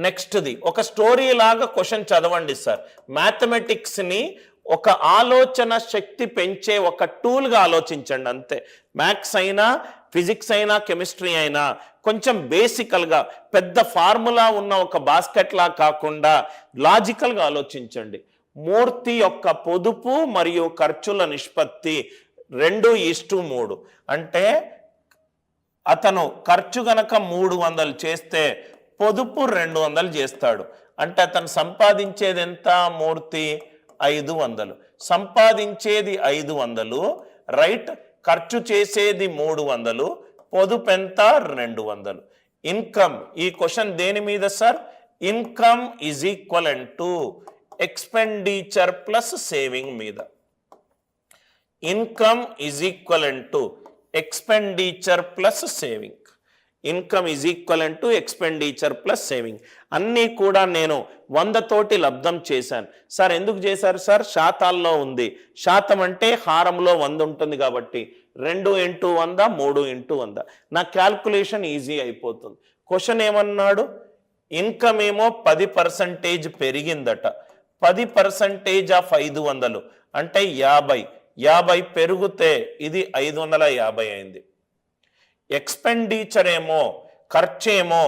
నెక్స్ట్ది ఒక స్టోరీ లాగా క్వశ్చన్ చదవండి సార్. మ్యాథమెటిక్స్ని ఒక ఆలోచన శక్తి పెంచే ఒక టూల్గా ఆలోచించండి అంతే. మ్యాథ్స్ అయినా ఫిజిక్స్ అయినా కెమిస్ట్రీ అయినా కొంచెం బేసికల్గా పెద్ద ఫార్ములా ఉన్న ఒక బాస్కెట్లా కాకుండా లాజికల్గా ఆలోచించండి. మూర్తి యొక్క పొదుపు మరియు ఖర్చుల నిష్పత్తి 2:3. అంటే అతను ఖర్చు గనక 300 చేస్తే పొదుపు 200 చేస్తాడు. అంటే అతను సంపాదించేది ఎంత? మూర్తి 500. సంపాదించేది 500, రైట్. ఖర్చు చేసేది 300, పొదుపు ఎంత? 200. ఇన్కమ్, ఈ క్వశ్చన్ దేని మీద sir? Income is equivalent to expenditure plus saving మీద. Income is equivalent to expenditure plus saving. Income is equivalent to expenditure plus saving. అన్నీ కూడా నేను 100 తోటి లబ్ధం చేశాను సార్. ఎందుకు చేశారు సార్? శాతాల్లో ఉంది. శాతం అంటే హారంలో 100 ఉంటుంది కాబట్టి 2 × 100, 3 × 100. నా క్యాల్కులేషన్ ఈజీ అయిపోతుంది. క్వశ్చన్ ఏమన్నాడు? ఇన్కమ్ ఏమో 10% పెరిగిందట. 10% ఆఫ్ 500 అంటే 50. 50 పెరిగితే ఇది 550 అయింది. ఎక్స్పెండిచర్ ఏమో, ఖర్చేమో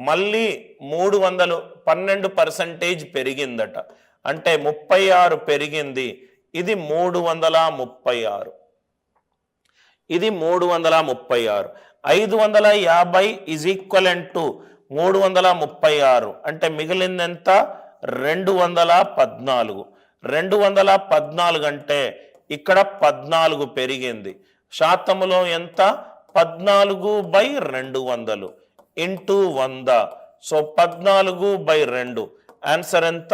మళ్ళీ 300, 12% పెరిగిందట. అంటే 36 పెరిగింది. ఇది 336. ఇది 336. 550 ఈజ్ ఈక్వలెంట్ టు 336. అంటే మిగిలింది ఎంత? 214. 214 అంటే ఇక్కడ 14 పెరిగింది. శాతములో ఎంత? 14/200 ఇంటూ 100. సో 14/2. ఆన్సర్ ఎంత?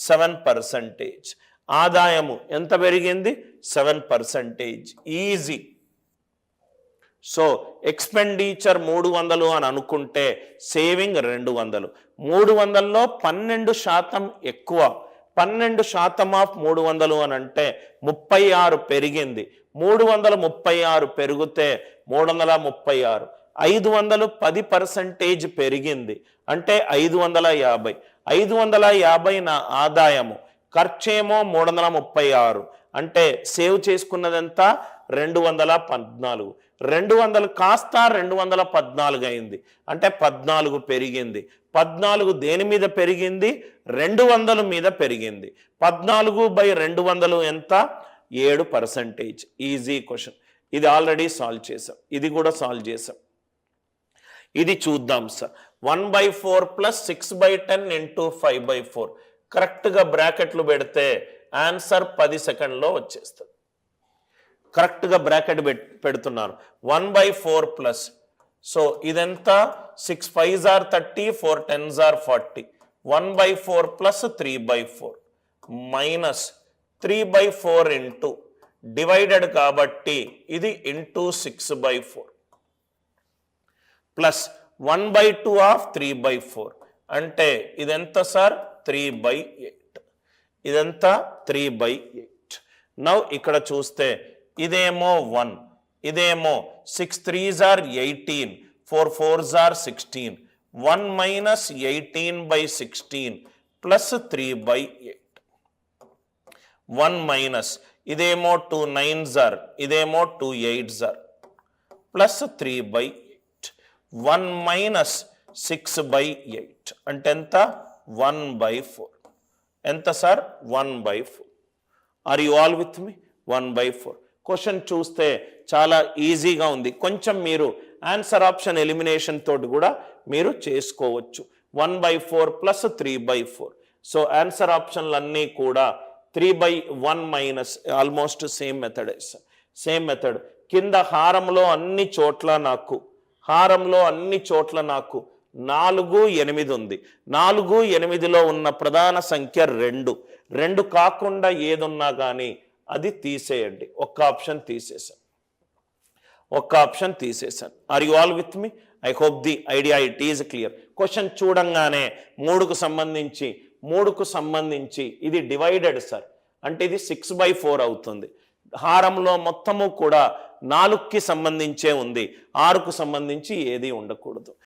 7%. ఆదాయము ఎంత పెరిగింది? 7%. ఈజీ. సో ఎక్స్పెండిచర్ 300 అని అనుకుంటే సేవింగ్ 200. 300లో 12% ఎక్కువ. 12% ఆఫ్ 300 అని అంటే 36 పెరిగింది. 336 పెరిగితే 336. 500 10% పెరిగింది. అంటే 550. 550 నా ఆదాయము. ఖర్చేమో 336. అంటే సేవ్ చేసుకున్నదంతా 214. 200 కాస్త 214 అయింది. అంటే 14 పెరిగింది. 14 దేని మీద పెరిగింది? 200 మీద పెరిగింది. 14/200 ఎంత? 7%. Easy question. ఇది ఆల్రెడీ సాల్వ్ చేసాం. ఇది కూడా సాల్వ్ చేసాం. ఇది చూద్దాం సార్. 1/4 + 6/10 × 5/4. కరెక్ట్గా బ్రాకెట్లు పెడితే ఆన్సర్ 10 సెకండ్లో వచ్చేస్తుంది. కరెక్ట్గా బ్రాకెట్ పెడుతున్నాను. 1/4 ప్లస్, సో ఇదంతా 6 5s are 30, 4 10s are 40. 1/4 plus 3/4 minus 3/4 into divided కాబట్టి ఇది ఇంటూ 6/4 ప్లస్ 1/2 ఆఫ్ 3/4 అంటే ఇదెంత సార్? 3/8. ఇదంతా 3/8. నౌ ఇక్కడ చూస్తే ఇదేమో 1, ఇదేమో 6 3s are 18, 4 4s are 16. 1 minus 18/16 plus 3/8. 1 minus ఇదేమో 2 9s are, ఇదేమో 2 8s are plus 3/8. 1 minus 6/8 అంటే ఎంత? 1/4. ఎంత sir? 1/4. Are you all with me? 1/4. Question చూస్తే చాలా ఈజీగా ఉంది. కొంచెం మీరు ఆన్సర్ ఆప్షన్ ఎలిమినేషన్ తోటి కూడా మీరు చేసుకోవచ్చు. 1/4 ప్లస్ 3/4. సో ఆన్సర్ ఆప్షన్లన్నీ కూడా 3/1 minus almost same method. Same method. కింద హారంలో అన్ని చోట్ల నాకు 4 8 ఉంది. 4 8లో ఉన్న ప్రధాన సంఖ్య 2. 2 కాకుండా ఏదున్నా కానీ అది తీసేయండి. ఒక్క ఆప్షన్ తీసేసాను. Are you all with me? I hope the idea it is clear. Question చూడంగానే 3కు సంబంధించి ఇది డివైడెడ్ సార్, అంటే ఇది 6/4 అవుతుంది. హారంలో మొత్తము కూడా 4కి సంబంధించే ఉంది, 6కు సంబంధించి ఏది ఉండకూడదు.